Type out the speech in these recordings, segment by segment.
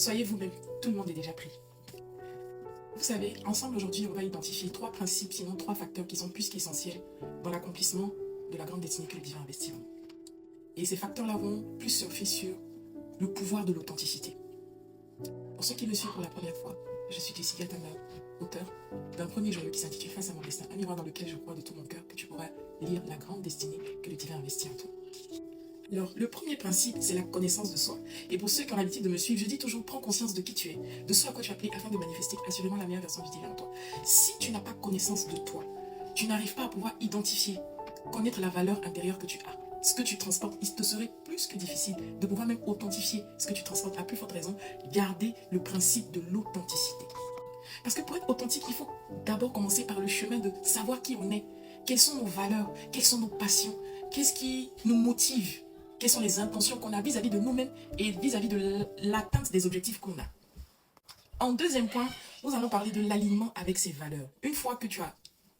Soyez vous-même, tout le monde est déjà pris. Vous savez, ensemble aujourd'hui, on va identifier 3 principes, sinon 3 facteurs qui sont plus qu'essentiels dans l'accomplissement de la grande destinée que le divin investit en nous. Et ces facteurs-là vont plus surfer sur le pouvoir de l'authenticité. Pour ceux qui me suivent pour la première fois, je suis Jessica Tanda, auteur d'un premier joyau qui s'intitule Face à mon destin, un miroir dans lequel je crois de tout mon cœur que tu pourras lire la grande destinée que le divin investit en toi. Alors, le premier principe, c'est la connaissance de soi. Et pour ceux qui ont l'habitude de me suivre, je dis toujours, prends conscience de qui tu es, de ce à quoi tu es appelé afin de manifester assurément la meilleure version du divin en toi. Si tu n'as pas connaissance de toi, tu n'arrives pas à pouvoir identifier, connaître la valeur intérieure que tu as, ce que tu transportes, il te serait plus que difficile de pouvoir même authentifier ce que tu transportes. À plus forte raison, garder le principe de l'authenticité. Parce que pour être authentique, il faut d'abord commencer par le chemin de savoir qui on est, quelles sont nos valeurs, quelles sont nos passions, qu'est-ce qui nous motive, quelles sont les intentions qu'on a vis-à-vis de nous-mêmes et vis-à-vis de l'atteinte des objectifs qu'on a. En deuxième point, nous allons parler de l'alignement avec ses valeurs. Une fois que tu as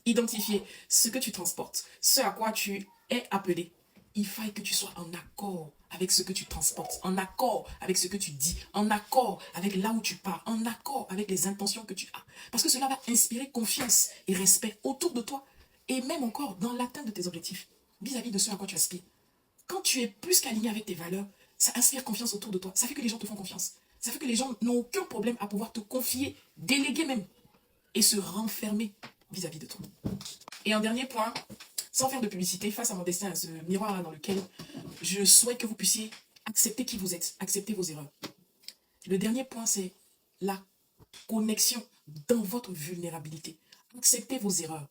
identifié ce que tu transportes, ce à quoi tu es appelé, il faille que tu sois en accord avec ce que tu transportes, en accord avec ce que tu dis, en accord avec là où tu pars, en accord avec les intentions que tu as. Parce que cela va inspirer confiance et respect autour de toi et même encore dans l'atteinte de tes objectifs vis-à-vis de ce à quoi tu aspires. Quand tu es plus qu'aligné avec tes valeurs, ça inspire confiance autour de toi. Ça fait que les gens te font confiance. Ça fait que les gens n'ont aucun problème à pouvoir te confier, déléguer même, et se renfermer vis-à-vis de toi. Et un dernier point, sans faire de publicité, face à mon destin, à ce miroir-là dans lequel je souhaite que vous puissiez accepter qui vous êtes, accepter vos erreurs. Le dernier point, c'est la connexion dans votre vulnérabilité. Acceptez vos erreurs.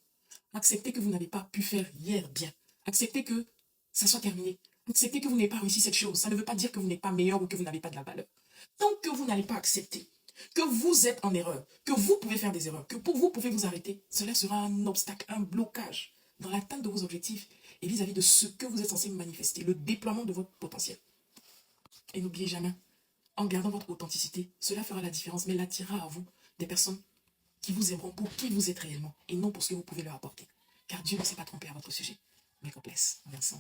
Acceptez que vous n'avez pas pu faire hier bien. Acceptez que ça soit terminé. Acceptez que vous n'avez pas réussi cette chose. Ça ne veut pas dire que vous n'êtes pas meilleur ou que vous n'avez pas de la valeur. Tant que vous n'allez pas accepter que vous êtes en erreur, que vous pouvez faire des erreurs, que vous pouvez vous arrêter, cela sera un obstacle, un blocage dans l'atteinte de vos objectifs et vis-à-vis de ce que vous êtes censé manifester, le déploiement de votre potentiel. Et n'oubliez jamais, en gardant votre authenticité, cela fera la différence, mais elle attirera à vous des personnes qui vous aimeront pour qui vous êtes réellement et non pour ce que vous pouvez leur apporter. Car Dieu ne s'est pas trompé à votre sujet. Mais God bless. Merci.